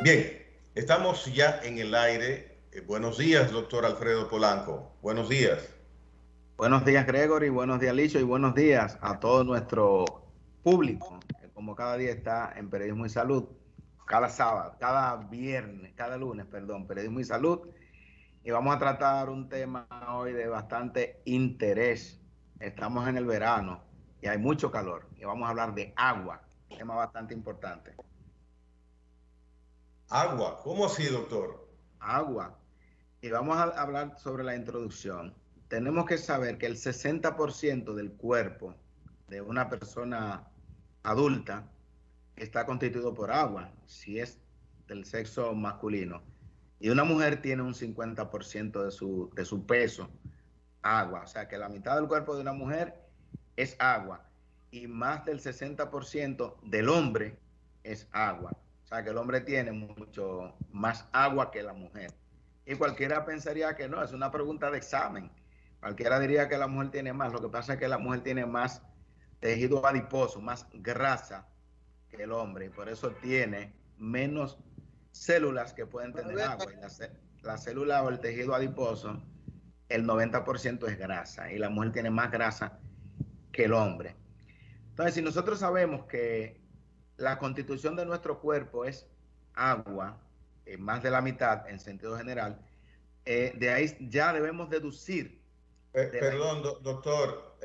Bien, estamos ya en el aire. Buenos días, doctor Alfredo Polanco. Buenos días. Buenos días, Gregory, buenos días, Licho, y buenos días a todo nuestro público, que como cada día está en Periodismo y Salud, cada sábado, cada viernes, cada lunes, perdón, Periodismo y Salud, y vamos a tratar un tema hoy de bastante interés. Estamos en el verano y hay mucho calor, y vamos a hablar de agua, tema bastante importante. Agua, ¿cómo así, doctor? Agua. Y vamos a hablar sobre la introducción. Tenemos que saber que el 60% del cuerpo de una persona adulta está constituido por agua, si es del sexo masculino. Y una mujer tiene un 50% de su peso agua. O sea que la mitad del cuerpo de una mujer es agua. Y más del 60% del hombre es agua. O sea que el hombre tiene mucho más agua que la mujer. Y cualquiera pensaría que no, es una pregunta de examen. Cualquiera diría que la mujer tiene más. Lo que pasa es que la mujer tiene más tejido adiposo, más grasa que el hombre. Y por eso tiene menos células que pueden tener agua. Y la célula o el tejido adiposo, el 90% es grasa. Y la mujer tiene más grasa que el hombre. Entonces, si nosotros sabemos que la constitución de nuestro cuerpo es agua, más de la mitad en sentido general, de ahí ya debemos deducir de la... Perdón, doctor,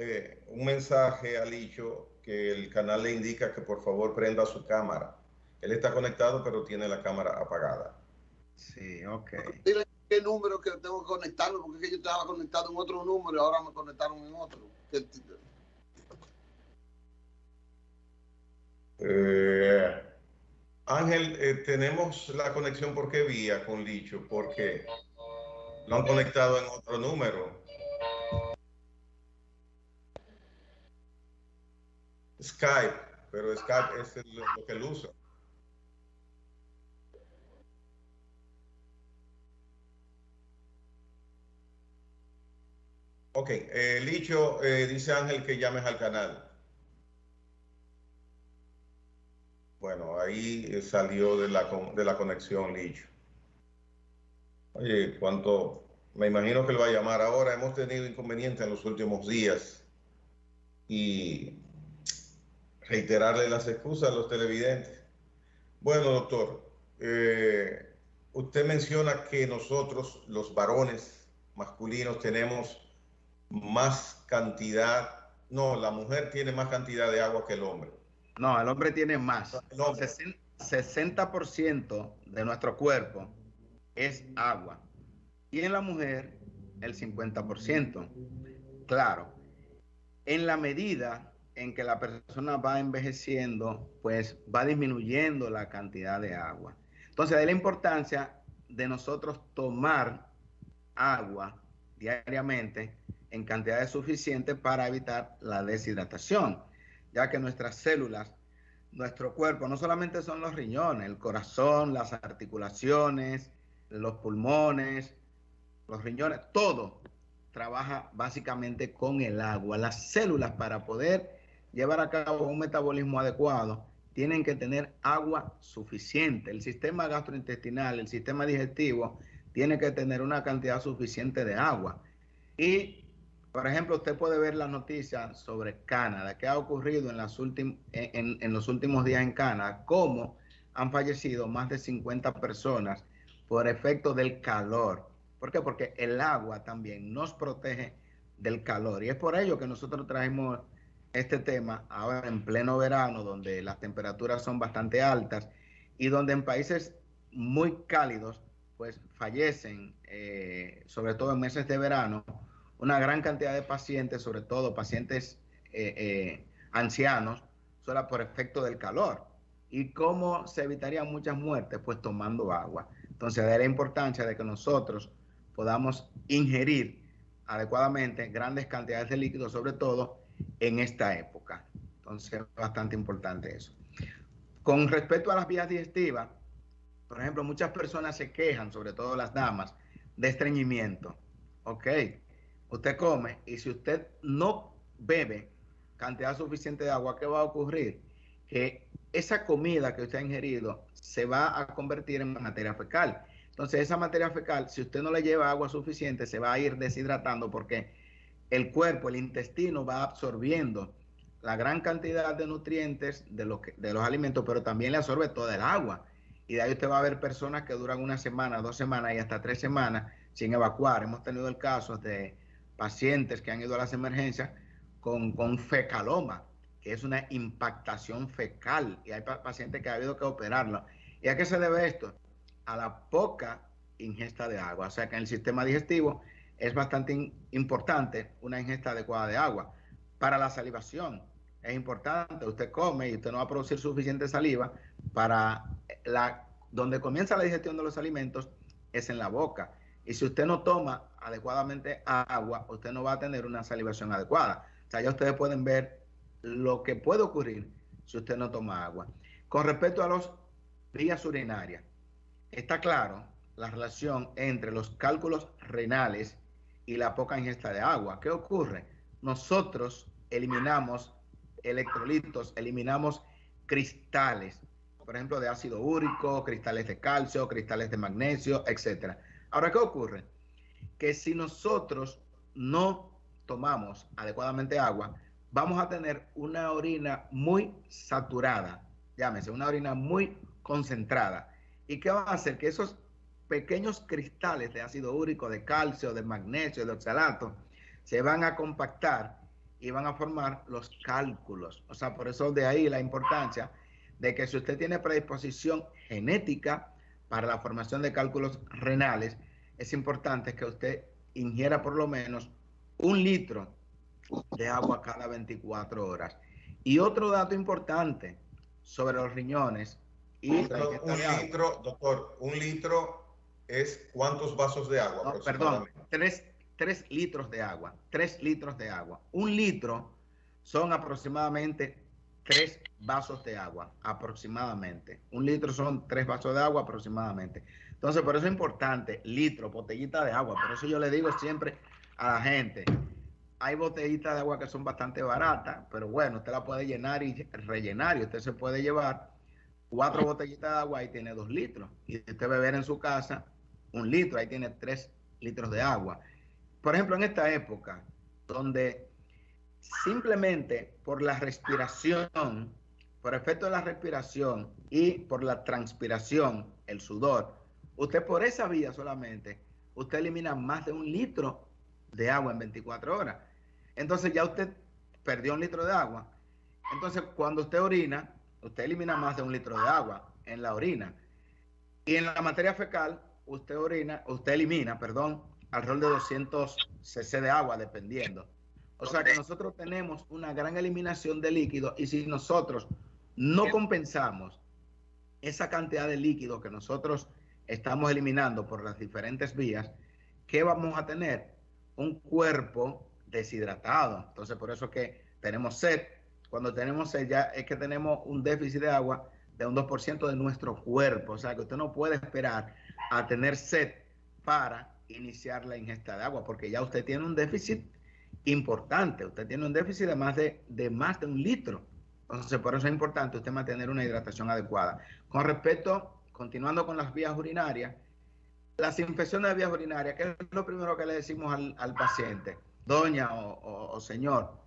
un mensaje a Licho que el canal le indica que por favor prenda su cámara. Él está conectado, pero tiene la cámara apagada. Sí, ok. Dile qué número que tengo que conectarme, porque es que yo estaba conectado en otro número y ahora me conectaron en otro. Eh, Ángel, tenemos la conexión por qué vía con Licho, porque lo han conectado en otro número. Skype, pero Skype es lo que él usa. Ok, Licho, dice Ángel que llames al canal. Bueno, ahí salió de la conexión, Licho. Oye, cuánto, me imagino que lo va a llamar ahora. Hemos tenido inconvenientes en los últimos días y reiterarle las excusas a los televidentes. Bueno, doctor, usted menciona que nosotros, los varones masculinos, tenemos más cantidad, no, la mujer tiene más cantidad de agua que el hombre. No, el hombre tiene más. El hombre. 60% de nuestro cuerpo es agua. Y en la mujer, el 50%. Claro, en la medida en que la persona va envejeciendo, pues va disminuyendo la cantidad de agua. Entonces, de la importancia de nosotros tomar agua diariamente en cantidades suficientes para evitar la deshidratación, ya que nuestras células, nuestro cuerpo, no solamente son los riñones, el corazón, las articulaciones, los pulmones, los riñones, todo trabaja básicamente con el agua. Las células, para poder llevar a cabo un metabolismo adecuado, tienen que tener agua suficiente. El sistema gastrointestinal, el sistema digestivo, tiene que tener una cantidad suficiente de agua. Y, por ejemplo, usted puede ver las noticias sobre Canadá, qué ha ocurrido en los últimos días en Canadá, cómo han fallecido más de 50 personas por efecto del calor. ¿Por qué? Porque el agua también nos protege del calor. Y es por ello que nosotros traemos este tema ahora en pleno verano, donde las temperaturas son bastante altas y donde en países muy cálidos, pues fallecen, sobre todo en meses de verano, una gran cantidad de pacientes, sobre todo pacientes ancianos, solo por efecto del calor. ¿Y cómo se evitarían muchas muertes? Pues tomando agua. Entonces, de la importancia de que nosotros podamos ingerir adecuadamente grandes cantidades de líquidos, sobre todo en esta época. Entonces, es bastante importante eso. Con respecto a las vías digestivas, por ejemplo, muchas personas se quejan, sobre todo las damas, de estreñimiento. Ok, usted come y si usted no bebe cantidad suficiente de agua, ¿qué va a ocurrir? Que esa comida que usted ha ingerido se va a convertir en materia fecal. Entonces, esa materia fecal, si usted no le lleva agua suficiente, se va a ir deshidratando porque el cuerpo, el intestino va absorbiendo la gran cantidad de nutrientes de los alimentos, pero también le absorbe toda el agua. Y de ahí usted va a ver personas que duran una semana, 2 semanas y hasta 3 semanas sin evacuar. Hemos tenido el caso de pacientes que han ido a las emergencias con fecaloma, que es una impactación fecal, y hay pacientes que ha habido que operarlo. ¿Y a qué se debe esto? A la poca ingesta de agua. O sea que en el sistema digestivo es bastante importante una ingesta adecuada de agua. Para la salivación es importante, usted come y usted no va a producir suficiente saliva para donde comienza la digestión de los alimentos es en la boca. Y si usted no toma adecuadamente agua, usted no va a tener una salivación adecuada. O sea, ya ustedes pueden ver lo que puede ocurrir si usted no toma agua. Con respecto a las vías urinarias, está claro la relación entre los cálculos renales y la poca ingesta de agua. ¿Qué ocurre? Nosotros eliminamos electrolitos, eliminamos cristales, por ejemplo, de ácido úrico, cristales de calcio, cristales de magnesio, etc. Ahora, ¿qué ocurre? Que si nosotros no tomamos adecuadamente agua, vamos a tener una orina muy saturada, llámese, una orina muy concentrada. ¿Y qué va a hacer? Que esos pequeños cristales de ácido úrico, de calcio, de magnesio, de oxalato, se van a compactar y van a formar los cálculos. O sea, por eso de ahí la importancia de que si usted tiene predisposición genética para la formación de cálculos renales, es importante que usted ingiera por lo menos 1 litro de agua cada 24 horas. Y otro dato importante sobre los riñones y la ingesta de agua. Litro, doctor, 1 litro es ¿cuántos vasos de agua? No, perdón, 3 litros de agua. 3 litros de agua. 1 litro son aproximadamente 3 vasos de agua, aproximadamente. 1 litro son 3 vasos de agua aproximadamente. Entonces, por eso es importante, litro, botellita de agua. Por eso yo le digo siempre a la gente, hay botellitas de agua que son bastante baratas, pero bueno, usted la puede llenar y rellenar y usted se puede llevar 4 botellitas de agua y tiene 2 litros. Y usted beber en su casa 1 litro, ahí tiene 3 litros de agua. Por ejemplo, en esta época, donde simplemente por la respiración, por efecto de la respiración y por la transpiración, el sudor, usted por esa vía solamente, usted elimina más de 1 litro de agua en 24 horas. Entonces ya usted perdió 1 litro de agua. Entonces cuando usted orina, usted elimina más de 1 litro de agua en la orina. Y en la materia fecal, usted elimina, alrededor de 200 cc de agua, dependiendo. O sea que nosotros tenemos una gran eliminación de líquido y si nosotros no compensamos esa cantidad de líquido que nosotros estamos eliminando por las diferentes vías, ¿qué vamos a tener? Un cuerpo deshidratado. Entonces, por eso es que tenemos sed. Cuando tenemos sed ya es que tenemos un déficit de agua de un 2% de nuestro cuerpo. O sea, que usted no puede esperar a tener sed para iniciar la ingesta de agua, porque ya usted tiene un déficit importante. Usted tiene un déficit de más de 1 litro. Entonces, por eso es importante usted mantener una hidratación adecuada. Con respecto, continuando con las vías urinarias, las infecciones de vías urinarias, ¿qué es lo primero que le decimos al paciente? Doña o señor,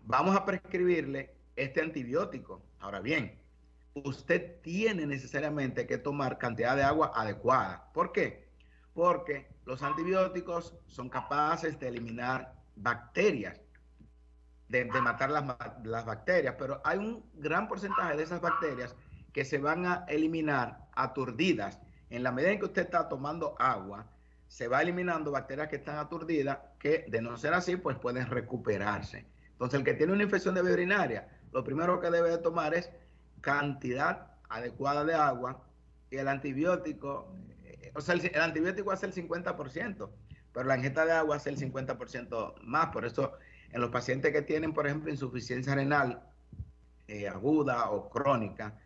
vamos a prescribirle este antibiótico. Ahora bien, usted tiene necesariamente que tomar cantidad de agua adecuada. ¿Por qué? Porque los antibióticos son capaces de eliminar bacterias, de matar las bacterias, pero hay un gran porcentaje de esas bacterias que se van a eliminar aturdidas. En la medida en que usted está tomando agua, se va eliminando bacterias que están aturdidas, que de no ser así, pues pueden recuperarse. Entonces, el que tiene una infección de vía urinaria, lo primero que debe de tomar es cantidad adecuada de agua y el antibiótico, o sea, el antibiótico hace el 50%, pero la ingesta de agua hace el 50% más. Por eso, en los pacientes que tienen, por ejemplo, insuficiencia renal aguda o crónica,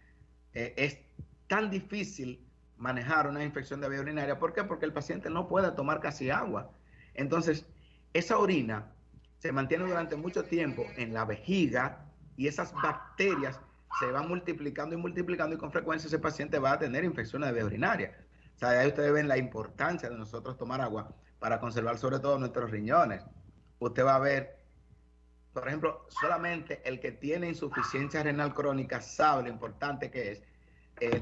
es tan difícil manejar una infección de vía urinaria. ¿Por qué? Porque el paciente no puede tomar casi agua. Entonces, esa orina se mantiene durante mucho tiempo en la vejiga y esas bacterias se van multiplicando y multiplicando y con frecuencia ese paciente va a tener infecciones de vías urinarias. O sea, ahí ustedes ven la importancia de nosotros tomar agua para conservar sobre todo nuestros riñones. Usted va a ver, por ejemplo, solamente el que tiene insuficiencia renal crónica sabe lo importante que es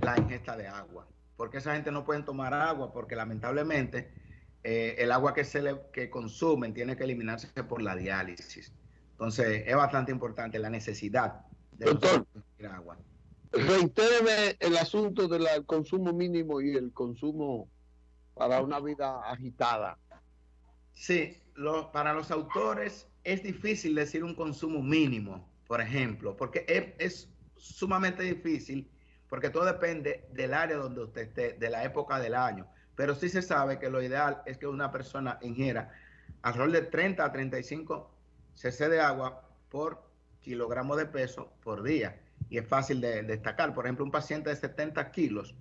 la ingesta de agua. Porque esa gente no puede tomar agua porque lamentablemente el agua que consumen tiene que eliminarse por la diálisis. Entonces es bastante importante la necesidad de Doctor, consumir agua. Reitéreme el asunto del consumo mínimo y el consumo para una vida agitada. Sí, para los autores es difícil decir un consumo mínimo, por ejemplo, porque es sumamente difícil, porque todo depende del área donde usted esté, de la época del año. Pero sí se sabe que lo ideal es que una persona ingiera alrededor de 30 a 35 cc de agua por kilogramo de peso por día. Y es fácil de destacar. Por ejemplo, un paciente de 70 kilos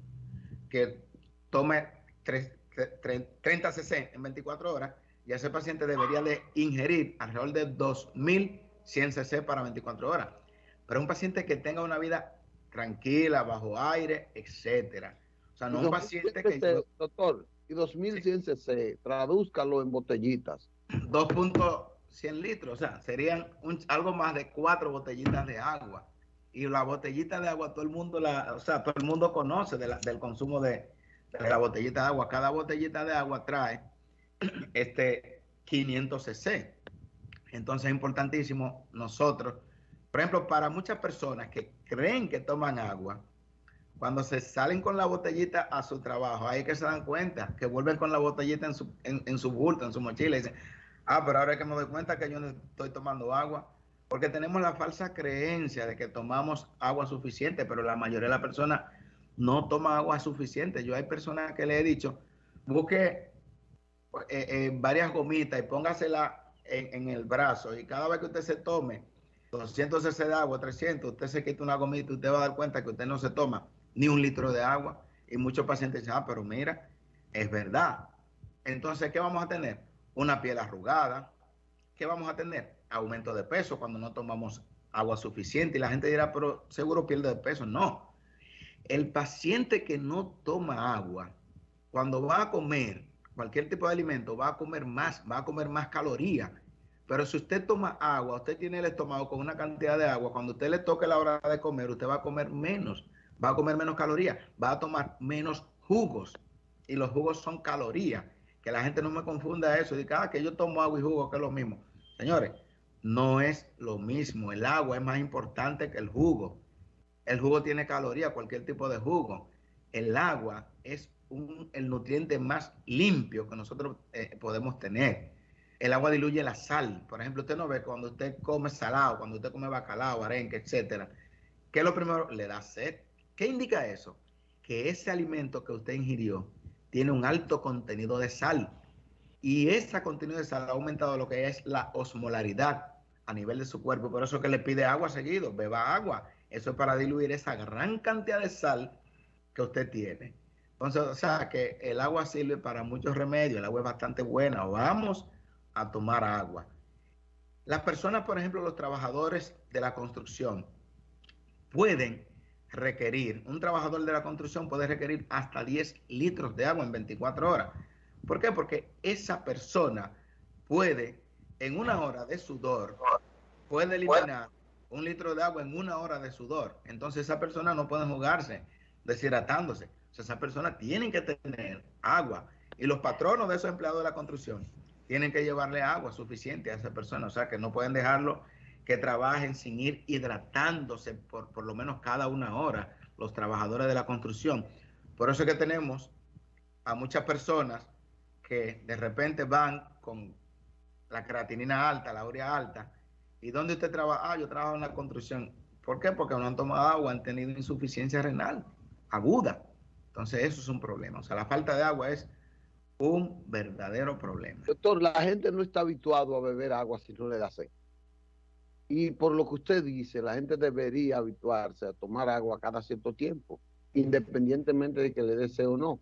que tome 30 cc en 24 horas, y ese paciente debería de ingerir alrededor de 2100 cc para 24 horas. Pero un paciente que tenga una vida tranquila, bajo aire, etcétera. O sea, no un paciente que... Doctor, y 2100 cc, tradúzcalo en botellitas. 2.100 litros, o sea, serían algo más de 4 botellitas de agua. Y la botellita de agua, todo el mundo todo el mundo conoce del consumo de la botellita de agua. Cada botellita de agua trae 500 cc. Entonces es importantísimo nosotros, por ejemplo, para muchas personas que creen que toman agua, cuando se salen con la botellita a su trabajo, ahí que se dan cuenta, que vuelven con la botellita en su bulto, en su mochila, y dicen, pero ahora es que me doy cuenta que yo no estoy tomando agua, porque tenemos la falsa creencia de que tomamos agua suficiente, pero la mayoría de las personas no toma agua suficiente. Yo hay personas que le he dicho, busque varias gomitas y póngasela en el brazo, y cada vez que usted se tome 200 cc de agua, 300, usted se quita una gomita y usted va a dar cuenta que usted no se toma ni un litro de agua. Y muchos pacientes dicen, pero mira, es verdad. Entonces, ¿qué vamos a tener? Una piel arrugada. ¿Qué vamos a tener? Aumento de peso cuando no tomamos agua suficiente. Y la gente dirá, pero seguro pierde de peso. No. El paciente que no toma agua, cuando va a comer cualquier tipo de alimento, va a comer más calorías. Pero si usted toma agua, usted tiene el estómago con una cantidad de agua, cuando usted le toque la hora de comer, usted va a comer menos calorías, va a tomar menos jugos, y los jugos son calorías. Que la gente no me confunda eso, y diga, que yo tomo agua y jugo, que es lo mismo. Señores, no es lo mismo. El agua es más importante que el jugo. El jugo tiene calorías, cualquier tipo de jugo. El agua es el nutriente más limpio que nosotros podemos tener. El agua diluye la sal. Por ejemplo, usted no ve cuando usted come salado, cuando usted come bacalao, arenque, etcétera. ¿Qué es lo primero? Le da sed. ¿Qué indica eso? Que ese alimento que usted ingirió tiene un alto contenido de sal. Y ese contenido de sal ha aumentado lo que es la osmolaridad a nivel de su cuerpo. Por eso que le pide agua seguido, beba agua. Eso es para diluir esa gran cantidad de sal que usted tiene. Entonces, o sea, que el agua sirve para muchos remedios. El agua es bastante buena. Vamos a tomar agua. Las personas, por ejemplo, los trabajadores de la construcción, pueden requerir, un trabajador de la construcción puede requerir hasta 10 litros de agua en 24 horas. ¿Por qué? Porque esa persona puede, en una hora de sudor, puede eliminar 1 litro de agua en 1 hora de sudor. Entonces esa persona no puede jugarse deshidratándose. O sea, esa persona tiene que tener agua. Y los patronos de esos empleados de la construcción tienen que llevarle agua suficiente a esa persona. O sea, que no pueden dejarlo que trabajen sin ir hidratándose por lo menos cada 1 hora los trabajadores de la construcción. Por eso es que tenemos a muchas personas que de repente van con la creatinina alta, la urea alta. ¿Y dónde usted trabaja? Yo trabajo en la construcción. ¿Por qué? Porque no han tomado agua, han tenido insuficiencia renal aguda. Entonces eso es un problema. O sea, la falta de agua es un verdadero problema. Doctor, la gente no está habituado a beber agua si no le da sed. Y por lo que usted dice, la gente debería habituarse a tomar agua cada cierto tiempo, independientemente de que le dé sed o no.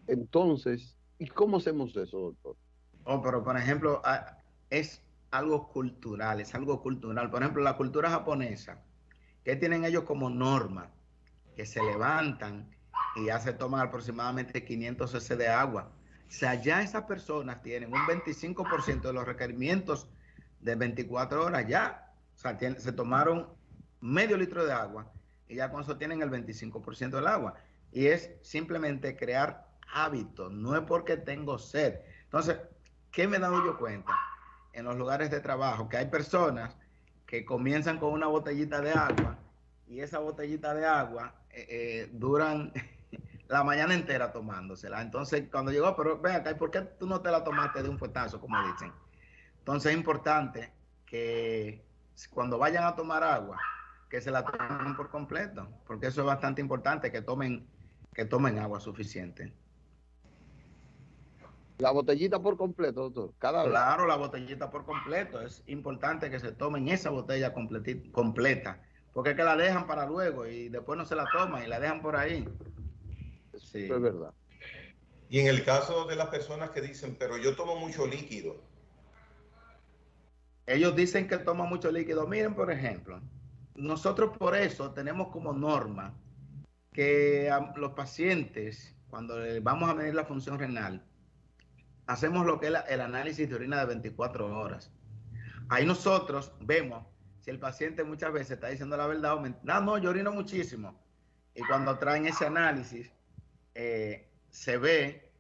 Entonces, ¿y cómo hacemos eso, doctor? Pero por ejemplo, es algo cultural, es algo cultural. Por ejemplo, la cultura japonesa ¿Qué tienen ellos como norma? Que se levantan y ya se toman aproximadamente 500 cc de agua. O sea, ya esas personas tienen un 25% de los requerimientos de 24 horas ya. O sea, se tomaron medio litro de agua y ya con eso tienen el 25% del agua. Y es simplemente crear hábitos, no es porque tengo sed. Entonces, ¿qué me he dado yo cuenta? En los lugares de trabajo, que hay personas que comienzan con una botellita de agua y esa botellita de agua duran la mañana entera tomándosela. Entonces, cuando llegó, pero ven acá, ¿por qué tú no te la tomaste de un fuetazo, como dicen? Entonces, es importante que cuando vayan a tomar agua, que se la tomen por completo, porque eso es bastante importante, que tomen agua suficiente. La botellita por completo, doctor, cada vez. Claro, la botellita por completo. Es importante que se tomen esa botella completa, porque es que la dejan para luego y después no se la toman y la dejan por ahí. Sí. Eso es verdad. Y en el caso de las personas que dicen, pero yo tomo mucho líquido. Ellos dicen que toman mucho líquido. Miren, por ejemplo, nosotros por eso tenemos como norma que a los pacientes, cuando les vamos a medir la función renal, hacemos lo que es el análisis de orina de 24 horas. Ahí nosotros vemos si el paciente muchas veces está diciendo la verdad o mentira. No, yo orino muchísimo. Y cuando traen ese análisis, se ve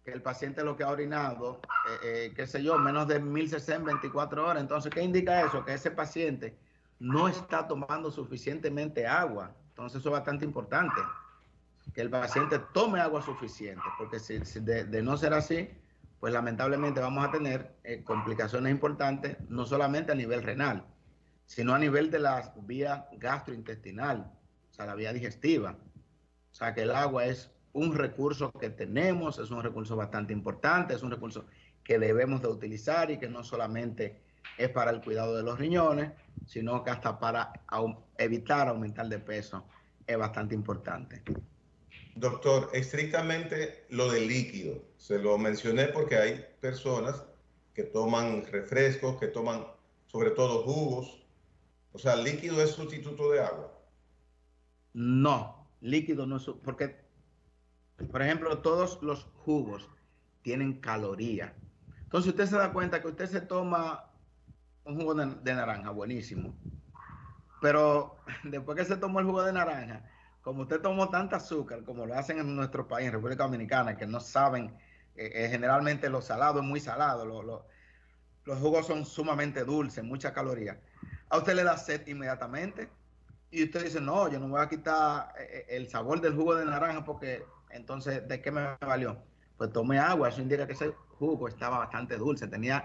que el paciente lo que ha orinado, qué sé yo, menos de 1000 cc en 24 horas. Entonces, ¿qué indica eso? Que ese paciente no está tomando suficientemente agua. Entonces, eso es bastante importante, que el paciente tome agua suficiente, porque si de no ser así, pues lamentablemente vamos a tener complicaciones importantes, no solamente a nivel renal, sino a nivel de la vía gastrointestinal, o sea, la vía digestiva. O sea, que el agua es un recurso que tenemos, es un recurso bastante importante, es un recurso que debemos de utilizar y que no solamente es para el cuidado de los riñones, sino que hasta para evitar aumentar de peso es bastante importante. Doctor, estrictamente lo del líquido. Se lo mencioné porque hay personas que toman refrescos, que toman sobre todo jugos. O sea, ¿el líquido es sustituto de agua? No, líquido no es, porque, por ejemplo, todos los jugos tienen calorías. Entonces usted se da cuenta que usted se toma un jugo de naranja, buenísimo. Pero después que se tomó el jugo de naranja, como usted tomó tanta azúcar, como lo hacen en nuestro país, en República Dominicana, que no saben, generalmente lo salado es muy salado, los jugos son sumamente dulces, mucha caloría. A usted le da sed inmediatamente y usted dice, no, yo no voy a quitar el sabor del jugo de naranja porque entonces, ¿de qué me valió? Pues tomé agua, eso indica que ese jugo estaba bastante dulce, tenía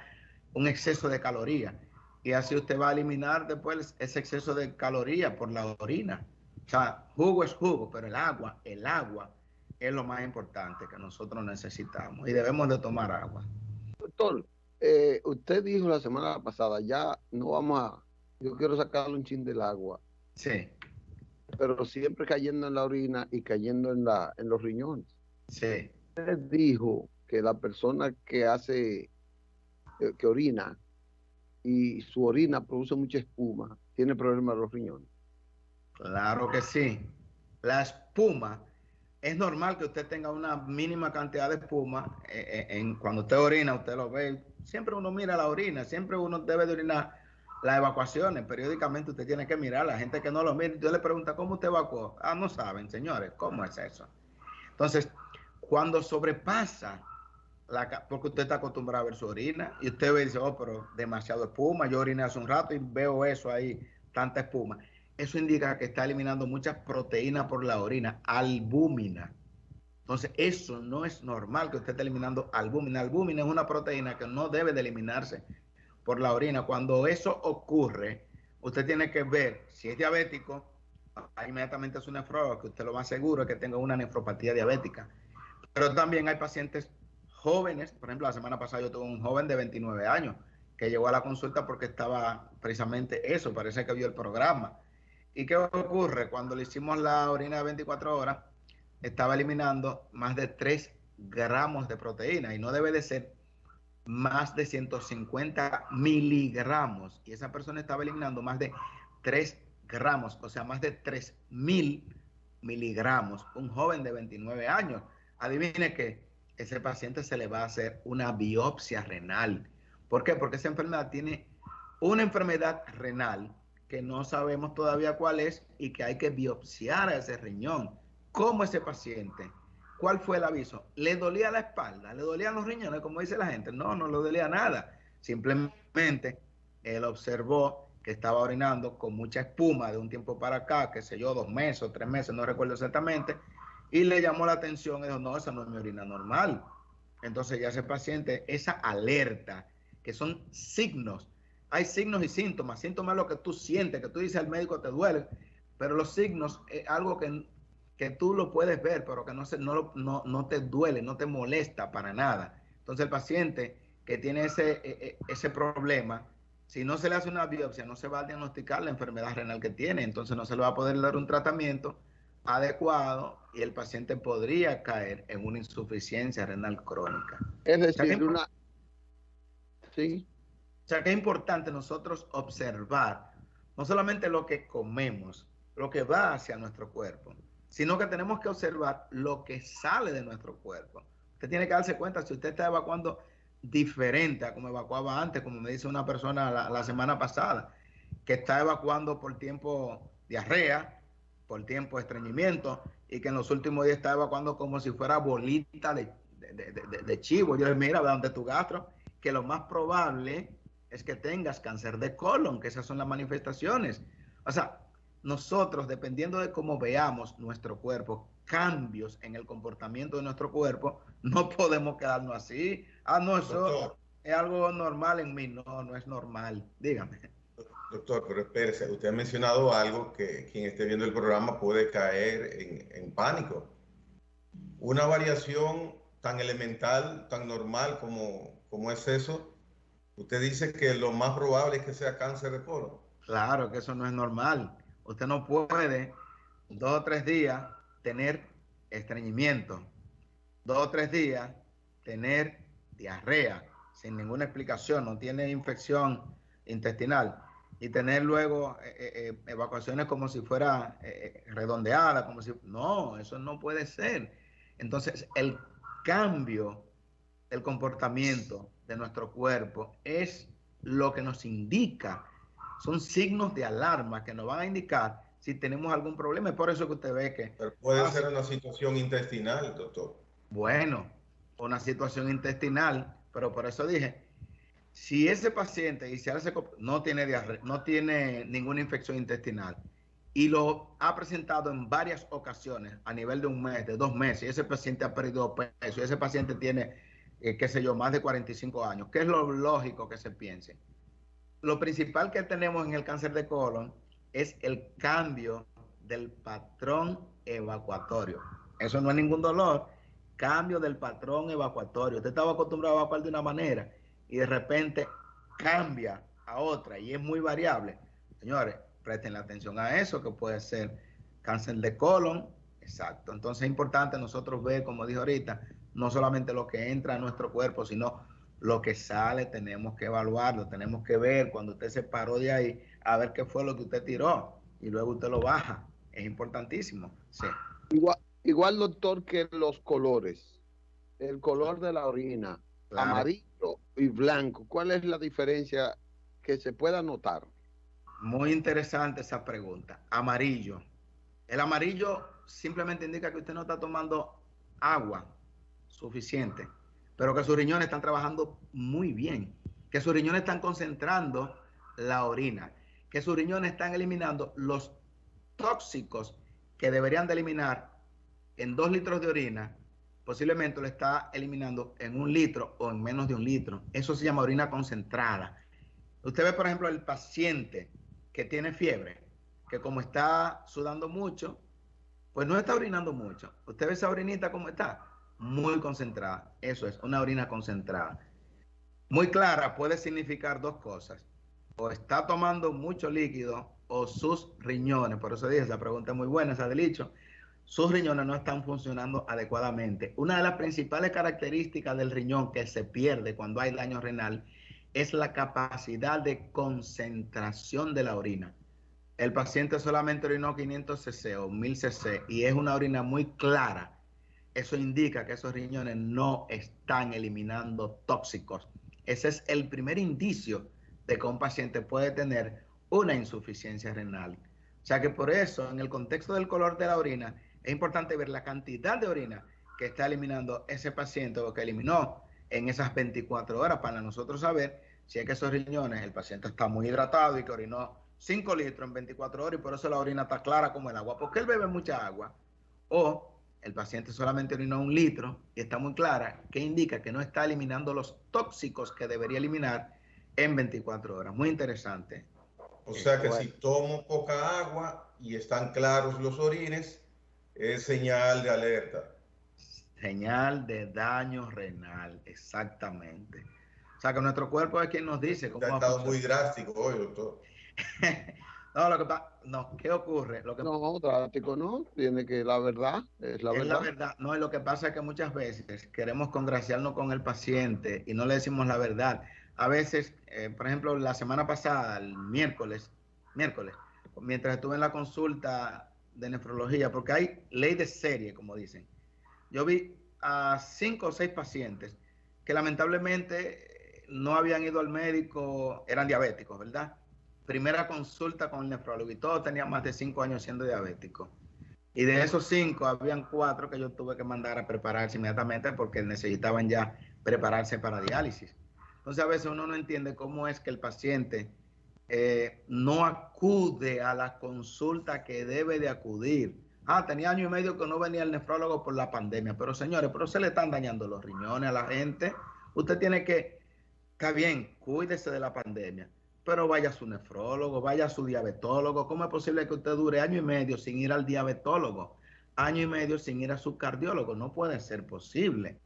un exceso de calorías. Y así usted va a eliminar después ese exceso de calorías por la orina. O sea, jugo es jugo, pero el agua es lo más importante que nosotros necesitamos y debemos de tomar agua. Doctor, usted dijo la semana pasada, ya no vamos a, yo quiero sacarle un chin del agua. Sí. Pero siempre cayendo en la orina y cayendo en los riñones. Sí. Usted dijo que la persona que que orina y su orina produce mucha espuma, tiene problemas de los riñones. Claro que sí. La espuma, es normal que usted tenga una mínima cantidad de espuma. Cuando usted orina, usted lo ve. Siempre uno mira la orina, siempre uno debe de orinar las evacuaciones. Periódicamente usted tiene que mirar. La gente que no lo mira, usted le pregunta, ¿cómo usted evacuó? Ah, no saben, señores, ¿cómo es eso? Entonces, cuando sobrepasa, porque usted está acostumbrado a ver su orina, y usted ve y dice, oh, pero demasiado espuma, yo oriné hace un rato y veo eso ahí, tanta espuma. Eso indica que está eliminando muchas proteínas por la orina, albúmina. Entonces, eso no es normal que usted esté eliminando albúmina. Albúmina es una proteína que no debe de eliminarse por la orina. Cuando eso ocurre, usted tiene que ver si es diabético, inmediatamente es un nefrólogo, que usted lo más seguro es que tenga una nefropatía diabética. Pero también hay pacientes jóvenes, por ejemplo, la semana pasada yo tuve un joven de 29 años que llegó a la consulta porque estaba precisamente eso, parece que vio el programa. ¿Y qué ocurre? Cuando le hicimos la orina de 24 horas, estaba eliminando más de 3 gramos de proteína y no debe de ser más de 150 miligramos. Y esa persona estaba eliminando más de 3 gramos, o sea, más de 3.000 miligramos. Un joven de 29 años. Adivine que ese paciente se le va a hacer una biopsia renal. ¿Por qué? Porque esa enfermedad tiene una enfermedad renal que no sabemos todavía cuál es y que hay que biopsiar a ese riñón. ¿Cómo ese paciente? ¿Cuál fue el aviso? ¿Le dolía la espalda? ¿Le dolían los riñones, como dice la gente? No, no le dolía nada. Simplemente él observó que estaba orinando con mucha espuma de un tiempo para acá, qué sé yo, 2 meses o 3 meses, no recuerdo exactamente, y le llamó la atención y dijo, no, esa no es mi orina normal. Entonces ya ese paciente, esa alerta, que son signos, hay signos y síntomas. Síntomas es lo que tú sientes, que tú dices al médico te duele, pero los signos es algo que tú lo puedes ver, pero que no te duele, no te molesta para nada. Entonces el paciente que tiene ese problema, si no se le hace una biopsia, no se va a diagnosticar la enfermedad renal que tiene, entonces no se le va a poder dar un tratamiento adecuado y el paciente podría caer en una insuficiencia renal crónica. Es O sea, decir, sí. O sea que es importante nosotros observar no solamente lo que comemos, lo que va hacia nuestro cuerpo, sino que tenemos que observar lo que sale de nuestro cuerpo. Usted tiene que darse cuenta si usted está evacuando diferente a como evacuaba antes, como me dice una persona la semana pasada, que está evacuando por tiempo diarrea, por tiempo estreñimiento, y que en los últimos días está evacuando como si fuera bolita de chivo. Yo le digo, mira, ve donde tu gastro, que lo más probable es que tengas cáncer de colon, que esas son las manifestaciones. O sea, nosotros, dependiendo de cómo veamos nuestro cuerpo, cambios en el comportamiento de nuestro cuerpo, no podemos quedarnos así. Ah, no, eso Doctor, es algo normal en mí. No, no es normal. Dígame. doctor, pero espérese, usted ha mencionado algo que quien esté viendo el programa puede caer en pánico. Una variación tan elemental, tan normal como es eso, usted dice que lo más probable es que sea cáncer de colon. Claro que eso no es normal. Usted no puede 2 o 3 días tener estreñimiento, 2 o 3 días tener diarrea sin ninguna explicación, no tiene infección intestinal y tener luego evacuaciones como si fuera redondeada, como si... No, eso no puede ser. Entonces, el cambio del comportamiento de nuestro cuerpo es lo que nos indica, son signos de alarma que nos van a indicar si tenemos algún problema. Es por eso que usted ve que... Pero puede ser una situación intestinal, doctor. Bueno, una situación intestinal, pero por eso dije, si ese paciente no tiene diarrea, no tiene ninguna infección intestinal y lo ha presentado en varias ocasiones a nivel de 1 mes, de 2 meses, y ese paciente ha perdido peso, y ese paciente tiene, qué sé yo, más de 45 años, ¿qué es lo lógico que se piense? Lo principal que tenemos en el cáncer de colon es el cambio del patrón evacuatorio. Eso no es ningún dolor. Cambio del patrón evacuatorio. Usted estaba acostumbrado a evacuar de una manera y de repente cambia a otra y es muy variable. Señores, presten la atención a eso, que puede ser cáncer de colon. Exacto. Entonces es importante nosotros ver, como dije ahorita, no solamente lo que entra a nuestro cuerpo, sino lo que sale. Tenemos que evaluarlo, tenemos que ver cuando usted se paró de ahí, a ver qué fue lo que usted tiró y luego usted lo baja. Es importantísimo. Sí. Igual, doctor, que los colores. El color de la orina, Claro. amarillo y blanco. ¿Cuál es la diferencia que se pueda notar? Muy interesante esa pregunta. Amarillo. El amarillo simplemente indica que usted no está tomando agua suficiente, pero que sus riñones están trabajando muy bien, que sus riñones están concentrando la orina, que sus riñones están eliminando los tóxicos que deberían de eliminar en 2 litros de orina, posiblemente lo está eliminando en 1 litro o en menos de 1 litro. Eso se llama orina concentrada. Usted ve, por ejemplo, el paciente que tiene fiebre, que como está sudando mucho, pues no está orinando mucho. Usted ve esa orinita como está, muy concentrada. Eso es, una orina concentrada. Muy clara puede significar 2 cosas. O está tomando mucho líquido o sus riñones, por eso dije, esa pregunta es muy buena, esa del dicho, sus riñones no están funcionando adecuadamente. Una de las principales características del riñón que se pierde cuando hay daño renal es la capacidad de concentración de la orina. el paciente solamente orinó 500 cc o 1000 cc y es una orina muy clara, eso indica que esos riñones no están eliminando tóxicos. Ese es el primer indicio de que un paciente puede tener una insuficiencia renal. O sea que por eso, en el contexto del color de la orina, es importante ver la cantidad de orina que está eliminando ese paciente o que eliminó en esas 24 horas para nosotros saber si es que esos riñones, el paciente está muy hidratado y que orinó 5 litros en 24 horas y por eso la orina está clara como el agua, porque él bebe mucha agua. O el paciente solamente orinó 1 litro y está muy clara, que indica que no está eliminando los tóxicos que debería eliminar en 24 horas. Muy interesante. O sea que si tomo poca agua y están claros los orines, es señal de alerta. Señal de daño renal, exactamente. O sea que nuestro cuerpo es quien nos dice cómo ha estado muy drástico hoy, doctor. No, no, ¿qué ocurre? No, drástico no, tiene que, la verdad, es la verdad. La verdad, no, lo que pasa es que muchas veces queremos congraciarnos con el paciente y no le decimos la verdad. A veces, por ejemplo, la semana pasada, el miércoles, mientras estuve en la consulta de nefrología, porque hay ley de serie, como dicen, yo vi a 5 o 6 pacientes que lamentablemente no habían ido al médico, eran diabéticos, ¿verdad? Primera consulta con el nefrólogo y todos tenían más de 5 años siendo diabéticos. Y de esos 5, habían 4 que yo tuve que mandar a prepararse inmediatamente porque necesitaban ya prepararse para diálisis. Entonces, a veces uno no entiende cómo es que el paciente no acude a la consulta que debe de acudir. Tenía 1 año y medio que no venía el nefrólogo por la pandemia, pero señores, pero se le están dañando los riñones a la gente. Usted tiene que, está bien, cuídese de la pandemia, pero vaya a su nefrólogo, vaya a su diabetólogo. ¿Cómo es posible que usted dure 1 año y medio sin ir al diabetólogo? 1 año y medio sin ir a su cardiólogo. No puede ser posible.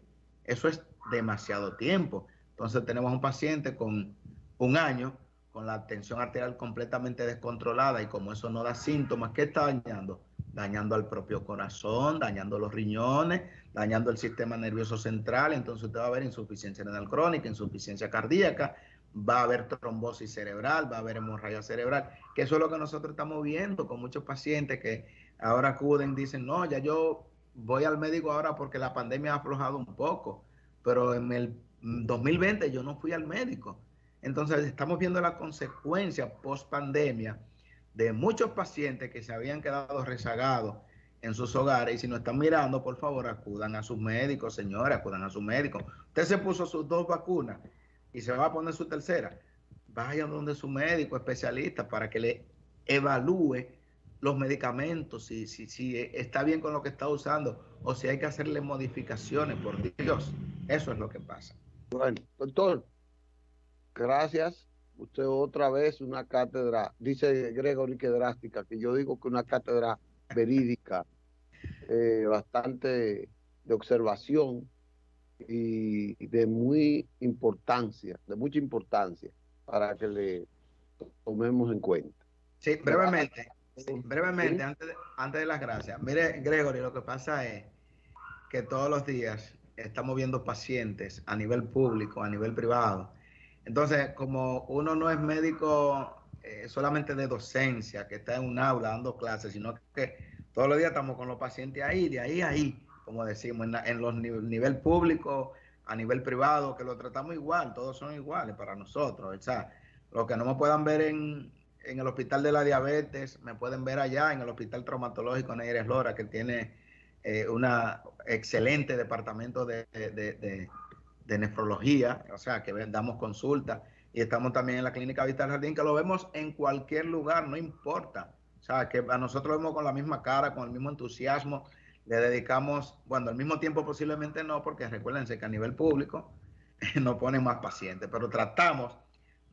Eso es demasiado tiempo. Entonces tenemos un paciente con 1 año, con la tensión arterial completamente descontrolada y como eso no da síntomas, ¿qué está dañando? Dañando al propio corazón, dañando los riñones, dañando el sistema nervioso central. Entonces usted va a ver insuficiencia renal crónica, insuficiencia cardíaca, va a haber trombosis cerebral, va a haber hemorragia cerebral, que eso es lo que nosotros estamos viendo con muchos pacientes que ahora acuden, dicen, no, ya yo voy al médico ahora porque la pandemia ha aflojado un poco, pero en el 2020 yo no fui al médico. Entonces estamos viendo la consecuencia post pandemia de muchos pacientes que se habían quedado rezagados en sus hogares. Y si no están mirando, por favor, acudan a sus médicos, señores, acudan a sus médicos. Usted se puso sus 2 vacunas y se va a poner su tercera. Vaya donde su médico especialista para que le evalúe los medicamentos, si está bien con lo que está usando o si hay que hacerle modificaciones, por Dios. Eso es lo que pasa. Bueno, doctor, gracias. Usted otra vez una cátedra, dice Gregory que drástica, que yo digo que una cátedra verídica, bastante de observación y de mucha importancia para que le tomemos en cuenta. Sí, brevemente, antes de las gracias. Mire, Gregory, lo que pasa es que todos los días estamos viendo pacientes a nivel público, a nivel privado. Entonces, como uno no es médico solamente de docencia, que está en un aula dando clases, sino que todos los días estamos con los pacientes ahí, de ahí a ahí, como decimos, en los nivel público, a nivel privado, que lo tratamos igual, todos son iguales para nosotros. O sea, los que no me puedan ver en el hospital de la diabetes, me pueden ver allá en el hospital traumatológico Neyres Lora, que tiene una excelente departamento de nefrología, o sea, que damos consulta, y estamos también en la clínica Vista Jardín, que lo vemos en cualquier lugar, no importa. O sea, que a nosotros lo vemos con la misma cara, con el mismo entusiasmo, le dedicamos, bueno, al mismo tiempo posiblemente no, porque recuérdense que a nivel público no ponen más pacientes, pero tratamos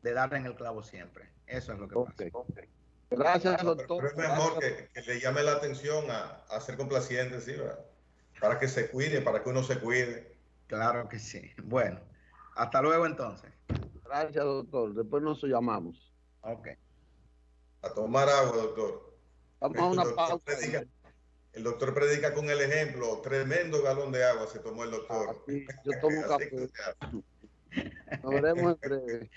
de darle en el clavo siempre. Eso es lo que pasa. Okay. Gracias, doctor. Pero es mejor que le llame la atención a ser complaciente, ¿sí? Para que se cuide, para que uno se cuide. Claro que sí. Bueno, hasta luego entonces. Gracias, doctor. Después nos llamamos. Ok. A tomar agua, doctor. Vamos a una pausa. El doctor predica con el ejemplo. Tremendo galón de agua se tomó el doctor. Sí, yo tomo café. Nos veremos en breve.